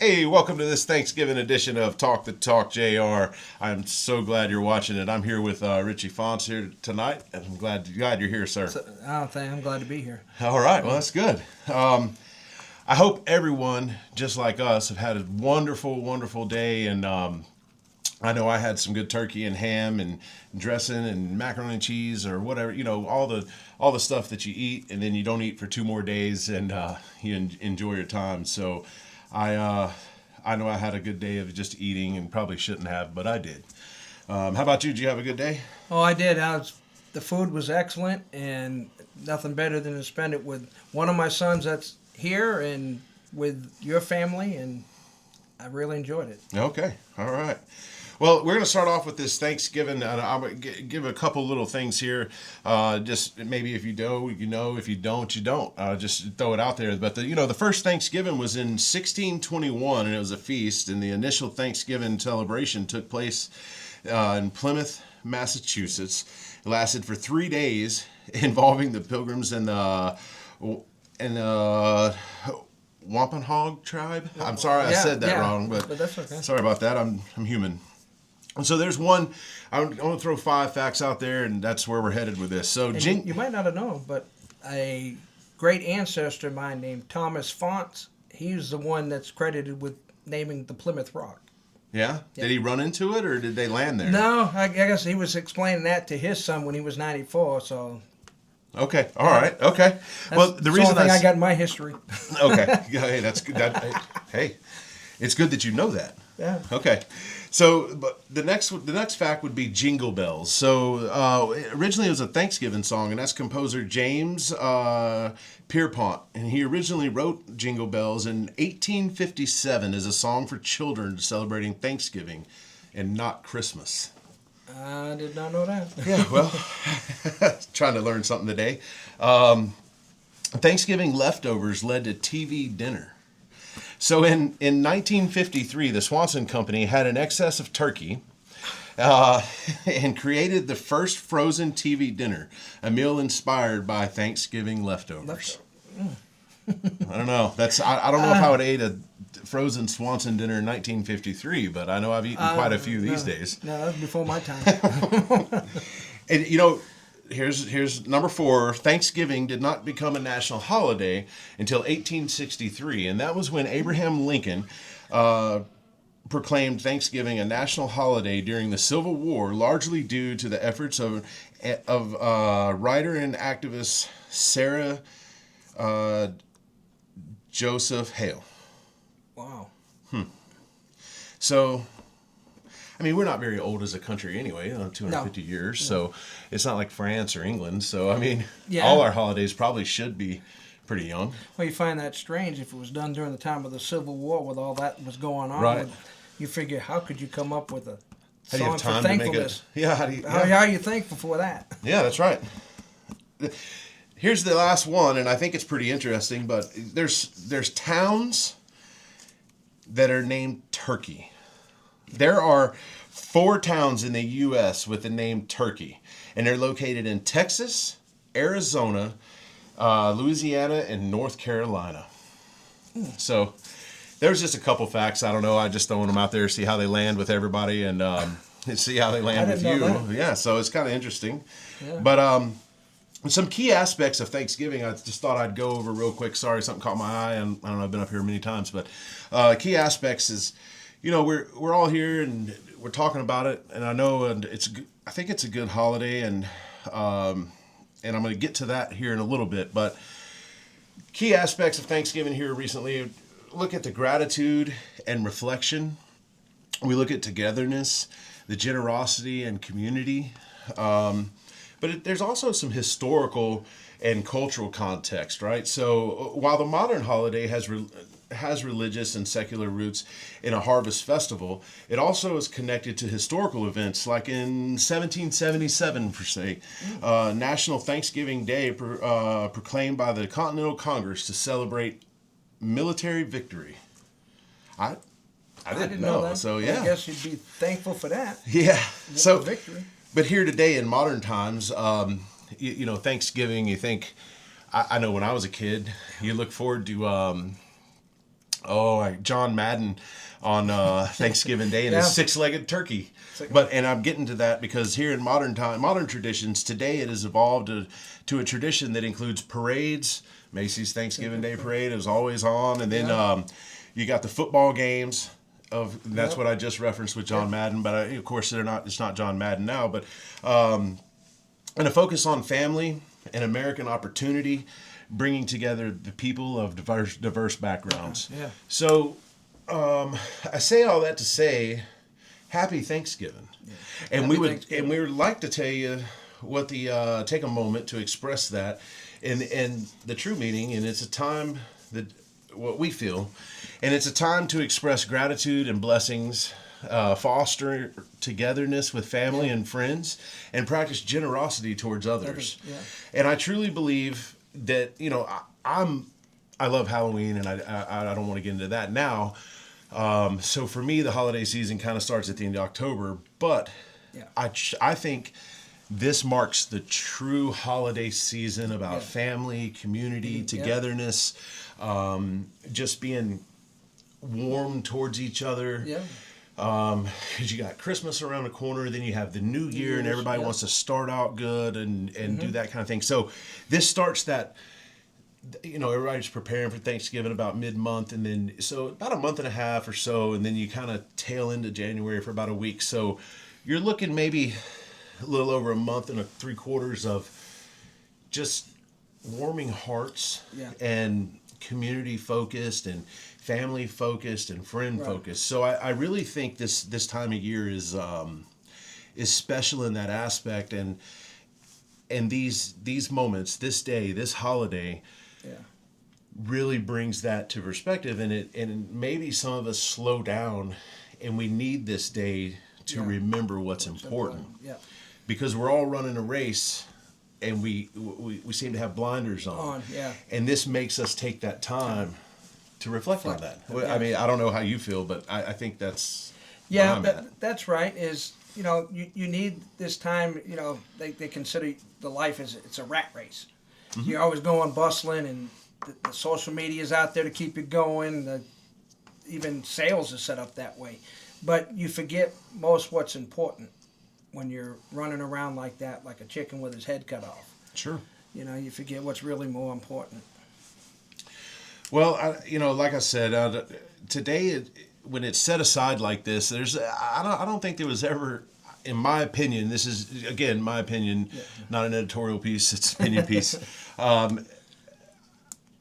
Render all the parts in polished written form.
Hey, welcome to this Thanksgiving edition of Talk the Talk JR. I'm so glad you're watching it. I'm here with Richie Fonts here tonight, and I'm glad you're here, sir. I'm glad to be here. All right, well, that's good. I hope everyone, just like us, have had a wonderful, wonderful day, and I know I had some good turkey and ham and dressing and macaroni and cheese or whatever, all the stuff that you eat and then you don't eat for 2 more days and you enjoy your time. So I know I had a good day of just eating and probably shouldn't have, but I did. How about you? Did you have a good day? Oh, I did. The food was excellent, and nothing better than to spend it with one of my sons that's here and with your family, and I really enjoyed it. Okay. All right. Well, we're going to start off with this Thanksgiving, and I'm going to give a couple little things here. Just maybe if you know, you know. If you don't, you don't. Just throw it out there. But the first Thanksgiving was in 1621, and it was a feast. And the initial Thanksgiving celebration took place in Plymouth, Massachusetts. It lasted for 3 days, involving the Pilgrims and Wampanoag tribe. I'm sorry I said that wrong, but that's okay. Sorry about that. I'm human. And so there's one. I'm going to throw 5 facts out there, and that's where we're headed with this. So you might not have known, but a great ancestor of mine named Thomas Fonts, he's the one that's credited with naming the Plymouth Rock. Yeah? Did he run into it, or did they land there? No, I guess he was explaining that to his son when he was 94, so... Okay. All right. Okay. Well, the reason I got in my history. Okay. Yeah, hey, that's good. Hey, it's good that you know that. Yeah. Okay. So, but the next fact would be Jingle Bells. So, originally it was a Thanksgiving song, and that's composer James Pierpont, and he originally wrote Jingle Bells in 1857 as a song for children celebrating Thanksgiving, and not Christmas. I did not know that. Yeah, well, trying to learn something today. Thanksgiving leftovers led to TV dinner. So in 1953, the Swanson Company had an excess of turkey and created the first frozen TV dinner, a meal inspired by Thanksgiving leftovers. I don't know. I don't know if I would eat a frozen Swanson dinner in 1953, but I know I've eaten quite a few these days. No, that was before my time. And here's number 4. Thanksgiving did not become a national holiday until 1863, and that was when Abraham Lincoln proclaimed Thanksgiving a national holiday during the Civil War, largely due to the efforts of writer and activist Sarah Joseph Hale. Wow. So, I mean, we're not very old as a country anyway, 250 years, so it's not like France or England. So, I mean, all our holidays probably should be pretty young. Well, you find that strange if it was done during the time of the Civil War with all that was going on. Right. You figure, how could you come up with a How do you song have time for to make thankfulness? it? Yeah, How are you thankful for that? Yeah, that's right. Here's the last one, and I think it's pretty interesting, but there's towns that are named Turkey. There are 4 towns in the U.S. with the name Turkey, and they're located in Texas, Arizona, Louisiana, and North Carolina. So there's just a couple facts. I don't know. I just throwing them out there, see how they land with everybody, and see how they land with you. Yeah, so it's kind of interesting. Yeah. But some key aspects of Thanksgiving, I just thought I'd go over real quick. Sorry, something caught my eye, and I don't know, I've been up here many times, but key aspects is, we're all here and we're talking about it, and I know, and I think it's a good holiday, and I'm going to get to that here in a little bit. But key aspects of Thanksgiving here recently: look at the gratitude and reflection. We look at togetherness, the generosity and community. But there's also some historical and cultural context, right? So while the modern holiday has religious and secular roots in a harvest festival, it also is connected to historical events, like in 1777, per se, National Thanksgiving Day proclaimed by the Continental Congress to celebrate military victory. I didn't know that. So yeah, I guess you'd be thankful for that. Yeah. So victory. But here today in modern times, Thanksgiving, you think, I know when I was a kid, you look forward to John Madden on Thanksgiving Day and Yeah. his six-legged turkey. And I'm getting to that because here in modern traditions, today it has evolved to a tradition that includes parades. Macy's Thanksgiving Day Parade is always on, and then Yeah. you got the football games. That's Yep. what I just referenced with John Madden, but of course they're not. It's not John Madden now, but and a focus on family and American opportunity, bringing together the people of diverse backgrounds. Yeah. So I say all that to say, Happy Thanksgiving, and Happy we Thanksgiving. would like to tell you what the take a moment to express that, and the true meaning, and it's a time that what we feel, and it's a time to express gratitude and blessings, foster togetherness with family and friends, and practice generosity towards others. Yeah. And I truly believe that I love Halloween, and I don't want to get into that now. So for me, the holiday season kind of starts at the end of October, but Yeah. I think this marks the true holiday season about family, community, togetherness, just being warm towards each other. Yeah. Because you got Christmas around the corner, then you have the New Year, and everybody wants to start out good and do that kind of thing. So this starts that. Everybody's preparing for Thanksgiving about mid-month, and then so about a month and a half or so, and then you kind of tail into January for about a week. So you're looking maybe a little over a month and 3/4 of just warming hearts and community focused and family focused and friend focused. So I really think this time of year is special in that aspect, and these moments, this day, this holiday, really brings that to perspective, and maybe some of us slow down, and we need this day to remember what's important. Yeah. Because we're all running a race, and we seem to have blinders on. And this makes us take that time to reflect on that. I mean, I don't know how you feel, but I think that's where I'm at. That's right. You need this time. They consider the life as it's a rat race. You're always going bustling, and the social media is out there to keep you going. Even sales is set up that way, but you forget most what's important when you're running around like that, like a chicken with his head cut off. Sure. You forget what's really more important. Well, like I said, today when it's set aside like this, I don't think there was ever, in my opinion, this is again my opinion, not an editorial piece, it's an opinion piece.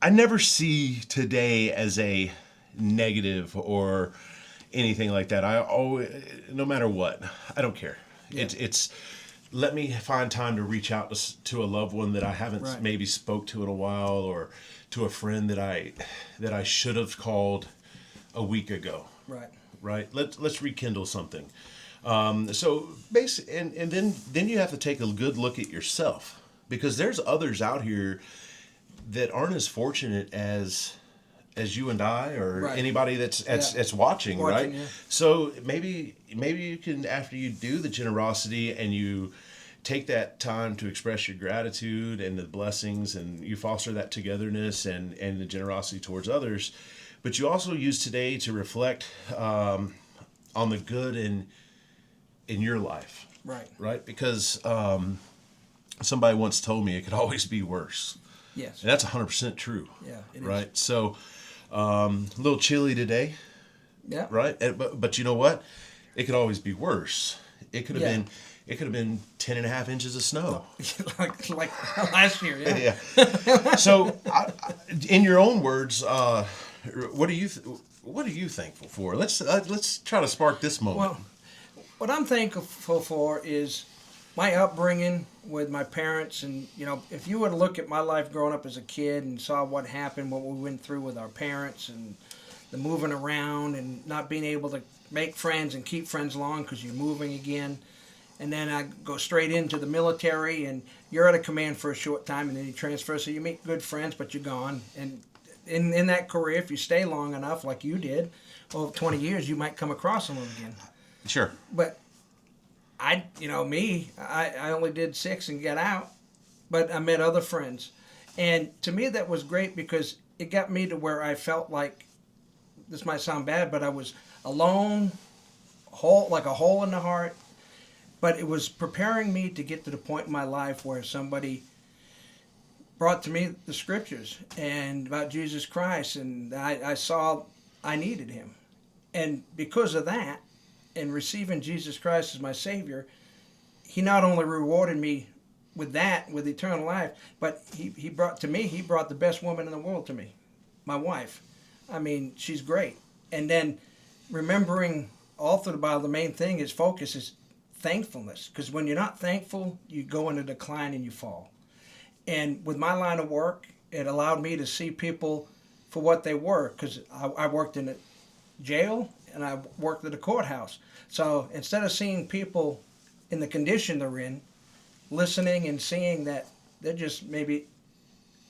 I never see today as a negative or anything like that. I always, no matter what, I don't care. It's let me find time to reach out to a loved one that I haven't maybe spoke to in a while, or to a friend that I should have called a week ago. Right. Let's rekindle something. So basically, and then you have to take a good look at yourself, because there's others out here that aren't as fortunate as you and I, or anybody that's watching, right? Yeah. So maybe you can, after you do the generosity and you take that time to express your gratitude and the blessings, and you foster that togetherness and the generosity towards others, but you also use today to reflect on the good in your life. Right? Because somebody once told me it could always be worse. Yes. And that's 100% true. Yeah, it right? is. So a little chilly today. Yeah. Right? But you know what? It could always be worse. It could have been 10 and a half inches of snow. like last year, yeah. So in your own words, what are you thankful for? Let's try to spark this moment. Well, what I'm thankful for is my upbringing with my parents. And, if you were to look at my life growing up as a kid and saw what happened, what we went through with our parents, and the moving around and not being able to make friends and keep friends long because you're moving again. And then I go straight into the military, and you're at a command for a short time, and then you transfer. So you make good friends, but you're gone. And in that career, if you stay long enough, like you did, over 20 years, you might come across them again. Sure. But I only did 6 and got out, but I met other friends. And to me, that was great, because it got me to where I felt like this might sound bad, but I was alone, like a hole in the heart. But it was preparing me to get to the point in my life where somebody brought to me the scriptures and about Jesus Christ, and I saw I needed him. And because of that, and receiving Jesus Christ as my Savior, he not only rewarded me with that, with eternal life, but he brought the best woman in the world to me, my wife. I mean, she's great. And then remembering all through the Bible, the main thing is focus is thankfulness. Because when you're not thankful, you go into decline and you fall. And with my line of work, it allowed me to see people for what they were. Because I worked in a jail and I worked at a courthouse. So instead of seeing people in the condition they're in, listening and seeing that they're just maybe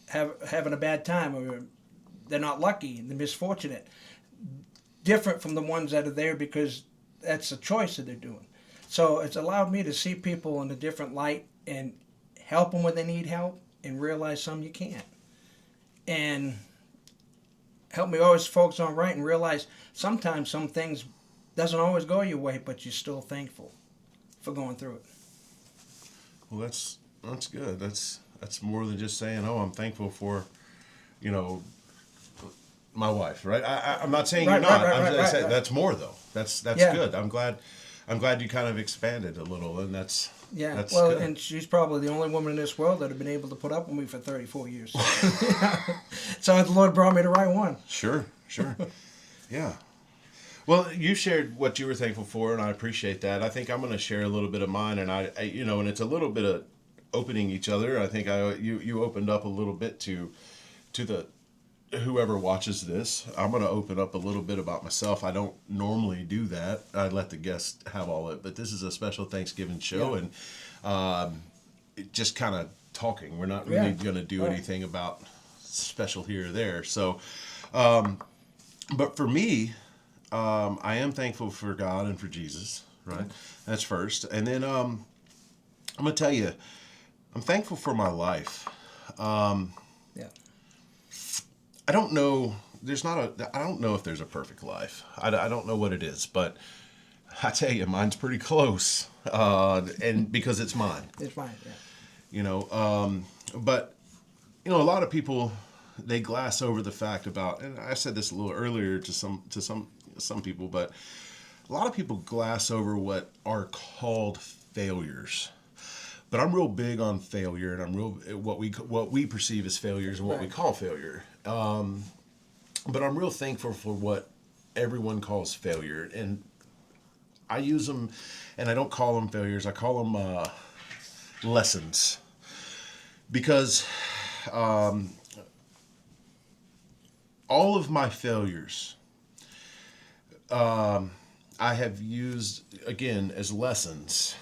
having a bad time, or they're not lucky and they're misfortunate, different from the ones that are there because that's a choice that they're doing. So it's allowed me to see people in a different light and help them when they need help, and realize some you can't. And help me always focus on right and realize sometimes some things doesn't always go your way, but you're still thankful for going through it. Well, that's good. That's more than just saying, "Oh, I'm thankful for, you know, my wife." Right? I'm not saying you're not. I'm just saying that's more though. That's good. I'm glad you kind of expanded a little, and that's well, good. And she's probably the only woman in this world that have been able to put up with me for 34 years. So the Lord brought me the right one. Sure. Yeah. Well, you shared what you were thankful for, and I appreciate that. I think I'm going to share a little bit of mine, and I and it's a little bit of opening each other. I think you opened up a little bit to the whoever watches this. I'm going to open up a little bit about myself. I don't normally do that. I let the guests have all of it, but this is a special Thanksgiving show, and just kind of talking. We're not really going to do anything about special here or there. So, but for me, I am thankful for God and for Jesus, right? That's first. And then I'm going to tell you, I'm thankful for my life. I don't know. I don't know if there's a perfect life. I don't know what it is, but I tell you, mine's pretty close. And because it's mine. It's mine, yeah. But a lot of people, they glass over the fact about, and I said this a little earlier to some people, but a lot of people glass over what are called failures. But I'm real big on failure, and I'm real what we perceive as failures and what we call failure. But I'm real thankful for what everyone calls failure, and I use them, and I don't call them failures. I call them lessons, because all of my failures I have used again as lessons,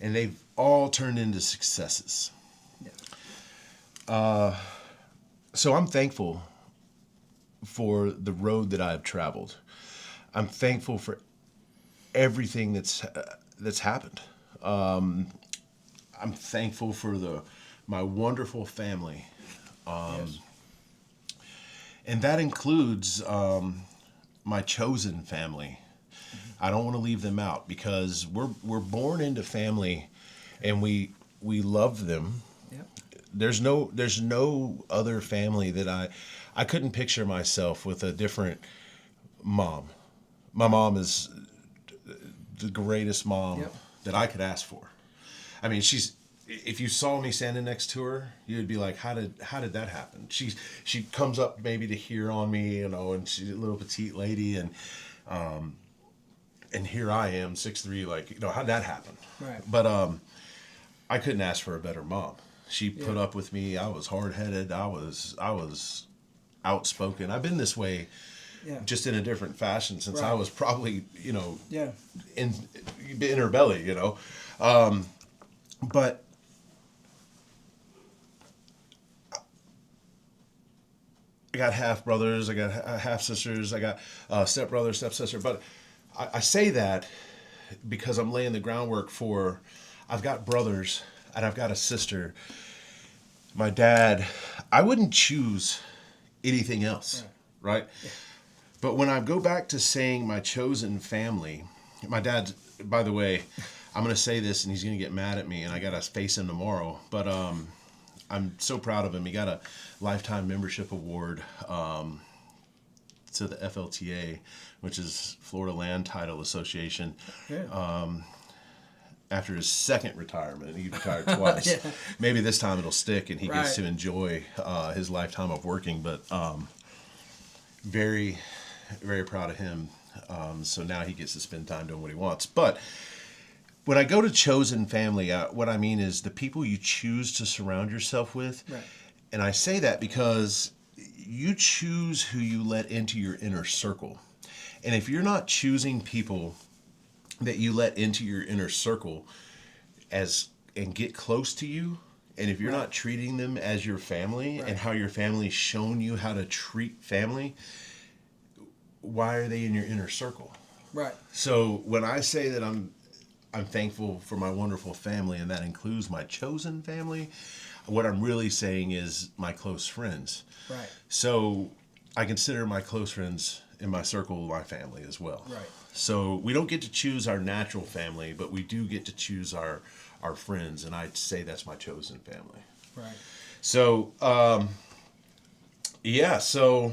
and they've all turned into successes. So I'm thankful for the road that I've traveled. I'm thankful for everything that's happened. I'm thankful for my wonderful family, and that includes my chosen family. I don't want to leave them out, because we're born into family, and we love them. Yep. There's no other family that I couldn't picture myself with a different mom. My mom is the greatest mom that I could ask for. I mean, if you saw me standing next to her, you'd be like, how did that happen? She comes up maybe to hear on me, and she's a little petite lady, and here I am, 6'3", like, how'd that happen? Right. But I couldn't ask for a better mom. She put up with me. I was hard-headed. I was outspoken. I've been this way, just in a different fashion since I was probably, in her belly, But I got half brothers. I got half sisters. I got stepbrother, stepsister. But I say that because I'm laying the groundwork for. I've got brothers and I've got a sister. My dad, I wouldn't choose anything else, right? Yeah. But when I go back to saying my chosen family, my dad, by the way, I'm going to say this and he's going to get mad at me and I got to face him tomorrow. But I'm so proud of him. He got a lifetime membership award to the FLTA, which is Florida Land Title Association. Yeah. After his second retirement, he retired twice. Yeah. Maybe this time it'll stick and he gets to enjoy his lifetime of working. But very, very proud of him. So now he gets to spend time doing what he wants. But when I go to chosen family, what I mean is the people you choose to surround yourself with. Right. And I say that because you choose who you let into your inner circle. And if you're not choosing people that you let into your inner circle and get close to you, and if you're not treating them as your family and how your family's shown you how to treat family, why are they in your inner circle? Right. So when I say that I'm thankful for my wonderful family, and that includes my chosen family, what I'm really saying is my close friends. Right. So I consider my close friends in my circle my family as well. Right. So we don't get to choose our natural family, but we do get to choose our friends, and I'd say that's my chosen family. Right. So, yeah, so...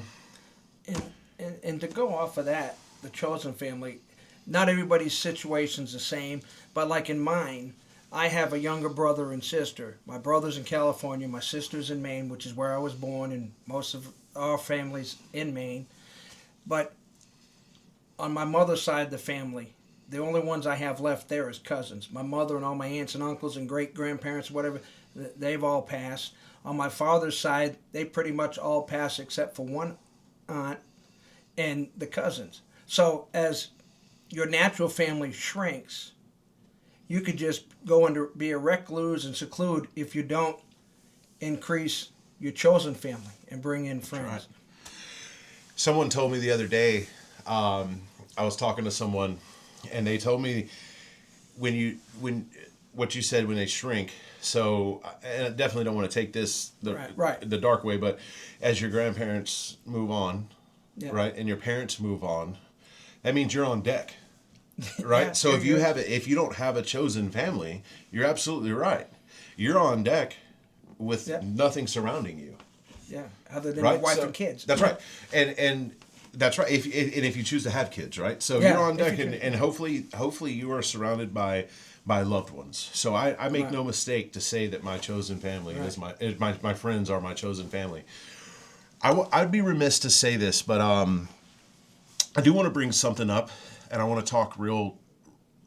And to go off of that, the chosen family, not everybody's situation's the same, but like in mine, I have a younger brother and sister. My brother's in California, my sister's in Maine, which is where I was born, and most of our family's in Maine. But on my mother's side of the family, the only ones I have left there is cousins. My mother and all my aunts and uncles and great-grandparents, whatever, they've all passed. On my father's side, they pretty much all passed except for one aunt and the cousins. So as your natural family shrinks, you could just go into be a recluse and seclude if you don't increase your chosen family and bring in friends. Right. Someone told me the other day, I was talking to someone, and they told me when what you said when they shrink. So, and I definitely don't want to take this the dark way, but as your grandparents move on, right, and your parents move on, that means you're on deck, right? Yeah, so if you don't have a chosen family, you're absolutely right. You're on deck with nothing surrounding you. Yeah, other than your wife and kids. That's right, and that's right. If you choose to have kids, right? So you're on deck, and hopefully you are surrounded by loved ones. So I make no mistake to say that my chosen family is my friends are my chosen family. I'd be remiss to say this, but I do want to bring something up, and I want to talk real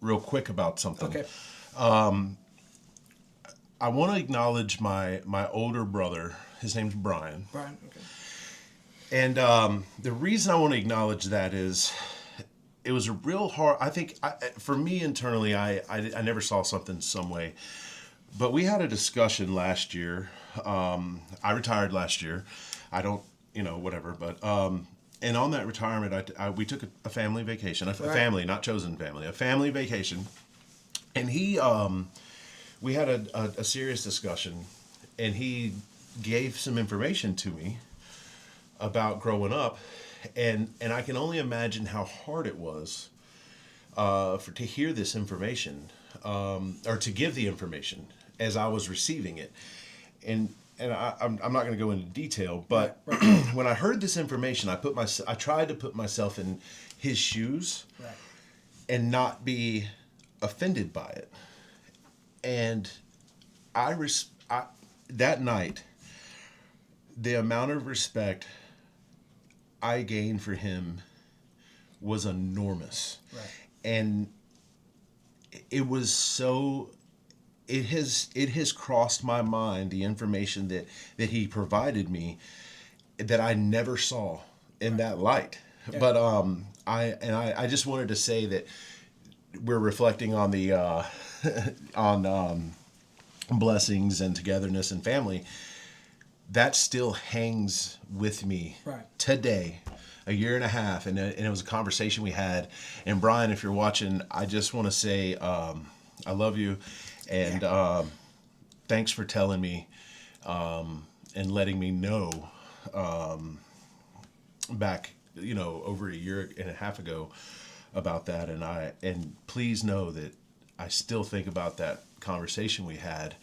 quick about something. Okay. I want to acknowledge my older brother. His name's Brian. Brian, okay. And the reason I want to acknowledge that is it was a real hard... I think, for me internally, I never saw something some way. But we had a discussion last year. I retired last year. I don't, whatever. But and on that retirement, we took a family vacation. A family, not chosen family. A family vacation. And we had a serious discussion. And he gave some information to me about growing up, and I can only imagine how hard it was to hear this information, or to give the information as I was receiving it, and I'm not going to go into detail, but when I heard this information, I tried to put myself in his shoes, and not be offended by it, and that night, the amount of respect I gained for him was enormous. Right. And it was so... It has crossed my mind, the information that he provided me, that I never saw in that light. Yeah. But I just wanted to say that we're reflecting on the on blessings and togetherness and family. That still hangs with me today, a year and a half, and it was a conversation we had. And Brian, if you're watching, I just want to say I love you, and thanks for telling me and letting me know back over a year and a half ago about that, and please know that I still think about that conversation we had.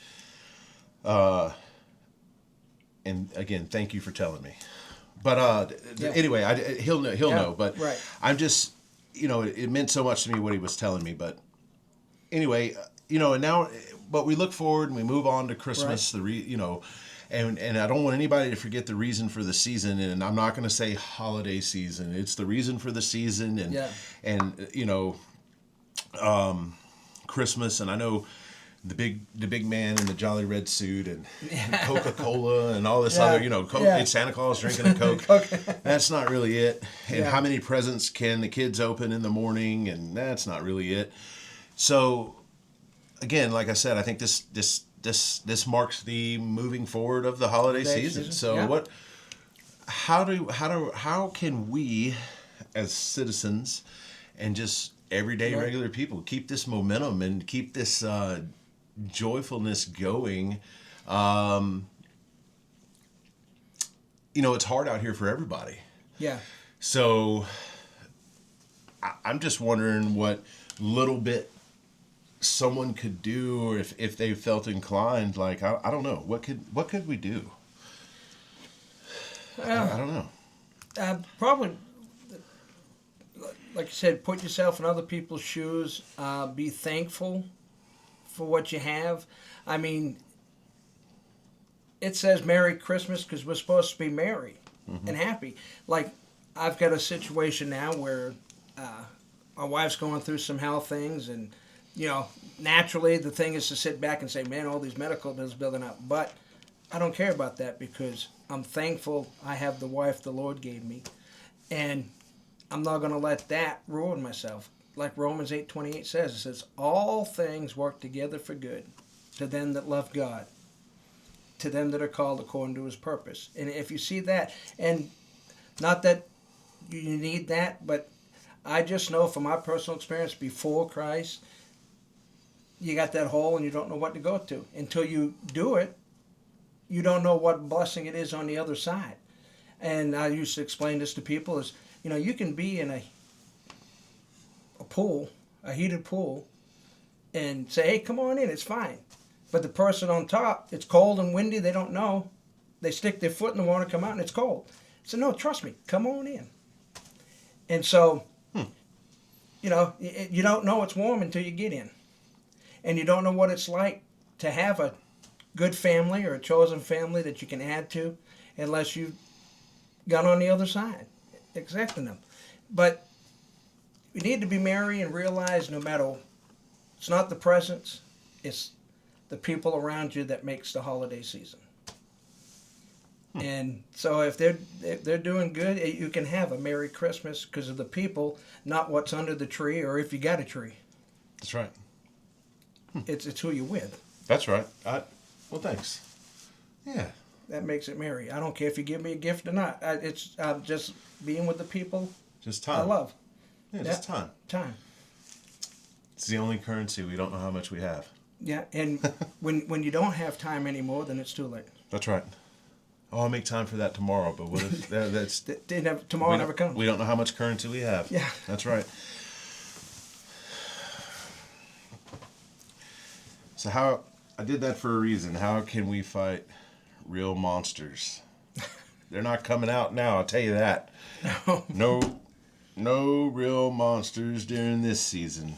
And again, thank you for telling me. But anyway, he'll know. But right. I'm just, it meant so much to me what he was telling me. But anyway, and now, but we look forward and we move on to Christmas. Right. And I don't want anybody to forget the reason for the season. And I'm not going to say holiday season. It's the reason for the season, Christmas. And I know the big man in the jolly red suit and Coca-Cola and all this other, it's Santa Claus drinking a Coke. That's not really it. And how many presents can the kids open in the morning? And that's not really it. So again, like I said, I think this marks the moving forward of the holiday season. So how can we as citizens and just everyday regular people keep this momentum and keep this joyfulness going? It's hard out here for everybody. Yeah. So I'm just wondering what little bit someone could do, or if they felt inclined, like I don't know, what could we do? I don't know. Probably, like you said, put yourself in other people's shoes. Be thankful for what you have. I mean, it says Merry Christmas because we're supposed to be merry and happy. Like, I've got a situation now where my wife's going through some health things, and naturally the thing is to sit back and say, man, all these medical bills building up. But I don't care about that because I'm thankful I have the wife the Lord gave me, and I'm not going to let that ruin myself. Like Romans 8:28 says, it says, all things work together for good to them that love God, to them that are called according to his purpose. And if you see that, and not that you need that, but I just know from my personal experience before Christ, you got that hole and you don't know what to go to. Until you do it, you don't know what blessing it is on the other side. And I used to explain this to people is, you can be in a pool, a heated pool, and say, hey, come on in, it's fine. But the person on top, it's cold and windy, they don't know. They stick their foot in the water, come out, and it's cold. So, no, trust me, come on in. And so, you don't know it's warm until you get in. And you don't know what it's like to have a good family or a chosen family that you can add to unless you've gone on the other side, accepting them. But we need to be merry and realize no matter, it's not the presents, it's the people around you that makes the holiday season. And so if they're doing good, you can have a Merry Christmas because of the people, not what's under the tree or if you got a tree. That's right. It's who you're with. That's right. Well, thanks. Yeah. That makes it merry. I don't care if you give me a gift or not. It's just being with the people. Just time. I love. Yeah, just time. Time. It's the only currency we don't know how much we have. Yeah, and when you don't have time anymore, then it's too late. That's right. Oh, I'll make time for that tomorrow, but what if that's tomorrow never comes. We don't know how much currency we have. Yeah, that's right. So I did that for a reason. How can we fight real monsters? They're not coming out now, I'll tell you that. No real monsters during this season.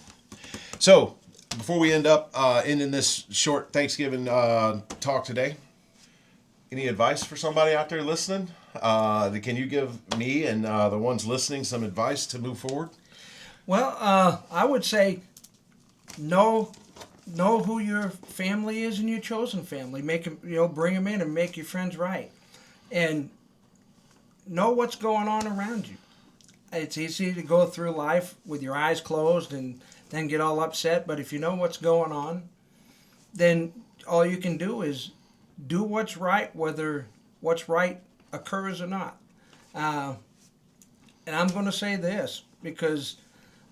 So, before we end up ending this short Thanksgiving talk today, any advice for somebody out there listening? Can you give me and the ones listening some advice to move forward? Well, I would say know who your family is and your chosen family. Make them, bring them in and make your friends right, and know what's going on around you. It's easy to go through life with your eyes closed and then get all upset. But if you know what's going on, then all you can do is do what's right, whether what's right occurs or not. And I'm going to say this because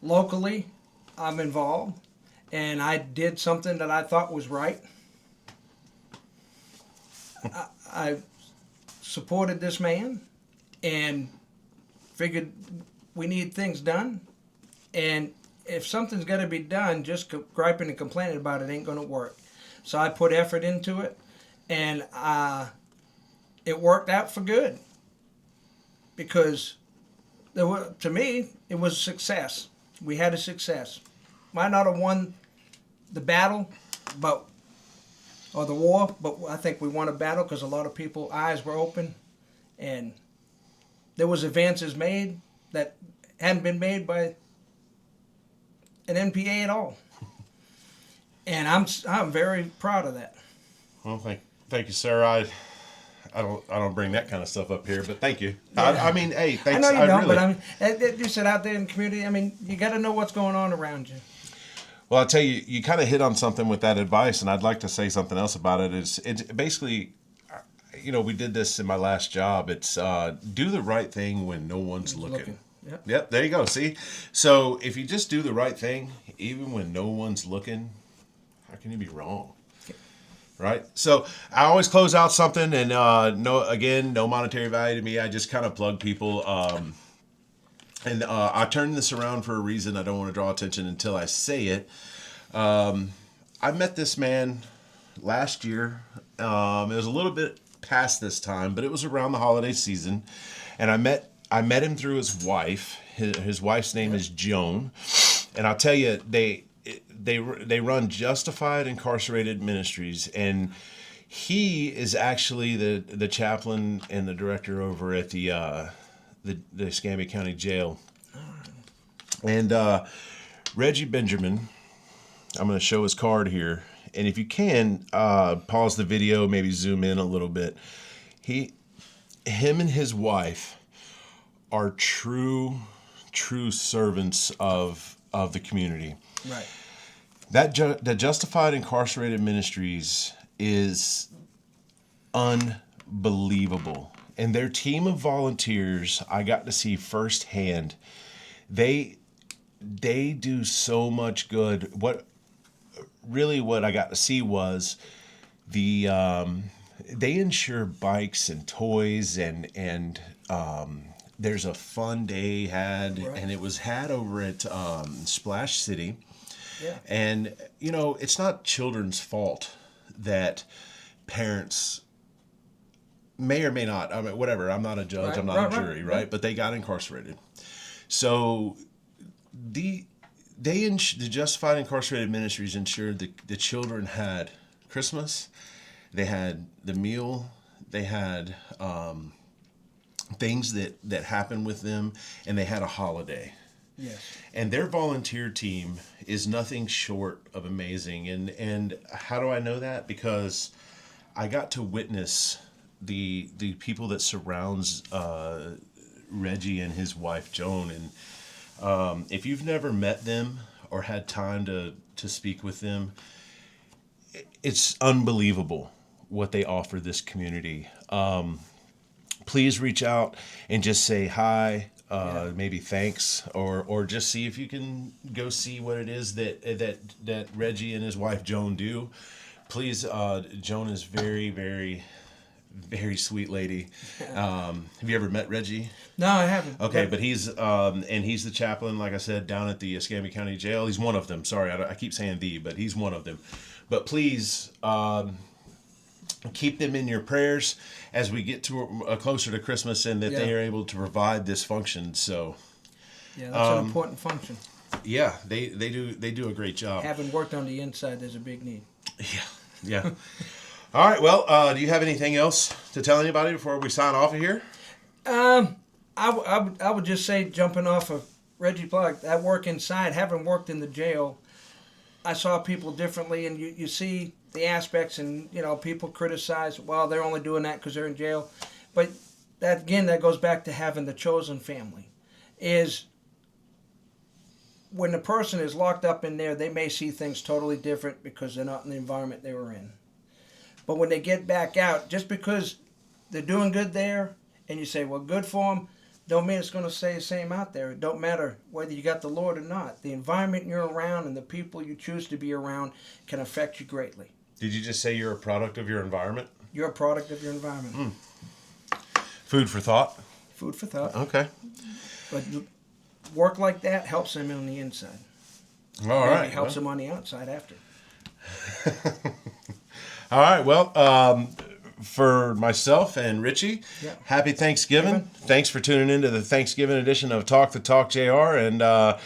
locally I'm involved and I did something that I thought was right. I supported this man, and figured we need things done, and if something's got to be done, just griping and complaining about it ain't going to work. So I put effort into it, and it worked out for good, because to me, it was a success. We had a success. Might not have won the battle, or the war, but I think we won a battle because a lot of people's eyes were open, and there was advances made that hadn't been made by an NPA at all. And I'm very proud of that. Well, thank you, sir. I don't bring that kind of stuff up here, but thank you. Yeah. I mean, hey, thanks. I know you don't, really, but I mean, you sit out there in the community. I mean, you got to know what's going on around you. Well, I'll tell you, you kind of hit on something with that advice, and I'd like to say something else about it. It's basically, we did this in my last job. It's do the right thing when no one's looking. Yep, there you go. See? So if you just do the right thing, even when no one's looking, how can you be wrong? Right? So I always close out something, and no monetary value to me. I just kind of plug people. And I turned this around for a reason. I don't want to draw attention until I say it. I met this man last year. It was a little bit past this time, but it was around the holiday season. And I met him through his wife. His wife's name is Joan. And I'll tell you, they run Justified Incarcerated Ministries, and he is actually the chaplain and the director over at the Escambia County Jail. And Reggie Benjamin, I'm going to show his card here, and if you can pause the video, maybe zoom in a little bit. Him and his wife are true servants of the community. Right. The Justified Incarcerated Ministries is unbelievable. And their team of volunteers, I got to see firsthand. They do so much good. What I got to see was they insure bikes and toys, and there's a fun day had, right. And it was had over at Splash City. Yeah. And it's not children's fault that parents may or may not. I mean, whatever. I'm not a judge. Right, I'm not a jury, right? But they got incarcerated. So the Justified Incarcerated Ministries ensured the children had Christmas. They had the meal. They had things that happened with them, and they had a holiday. Yes. And their volunteer team is nothing short of amazing. And how do I know that? Because I got to witness the people that surrounds Reggie and his wife Joan, and if you've never met them or had time to speak with them, it's unbelievable what they offer this community. Please reach out and just say hi, maybe thanks, or just see if you can go see what it is that Reggie and his wife Joan do. Please, Joan is very, very, very sweet lady. Have you ever met Reggie? No, I haven't. Okay, but he's the chaplain, like I said, down at the Escambia County Jail. He's one of them. Sorry, I keep saying but he's one of them. But please keep them in your prayers as we get to closer to Christmas, and that they are able to provide this function. So yeah, that's an important function. Yeah, they do a great job. Having worked on the inside, there's a big need. Yeah. All right. Well, do you have anything else to tell anybody before we sign off of here? I would just say, jumping off of Reggie Plug, that work inside, having worked in the jail, I saw people differently, and you see the aspects, and people criticize, well, they're only doing that because they're in jail, but that goes back to having the chosen family. Is when the person is locked up in there, they may see things totally different because they're not in the environment they were in. But when they get back out, just because they're doing good there, and you say, well, good for them, don't mean it's going to stay the same out there. It don't matter whether you got the Lord or not. The environment you're around and the people you choose to be around can affect you greatly. Did you just say you're a product of your environment? You're a product of your environment. Food for thought. Food for thought. Okay. But work like that helps them on the inside. All right. It helps them on the outside after. All right. Well, for myself and Richie, happy Thanksgiving. Thanks for tuning into the Thanksgiving edition of Talk the Talk JR. And I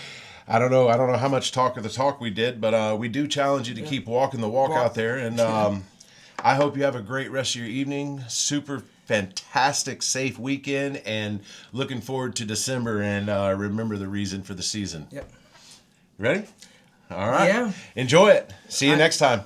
don't know how much Talk of the Talk we did, but we do challenge you to keep walking the walk out there. And I hope you have a great rest of your evening. Super fantastic, safe weekend, and looking forward to December. And remember the reason for the season. Yep. Ready? All right. Yeah. Enjoy it. See you next time.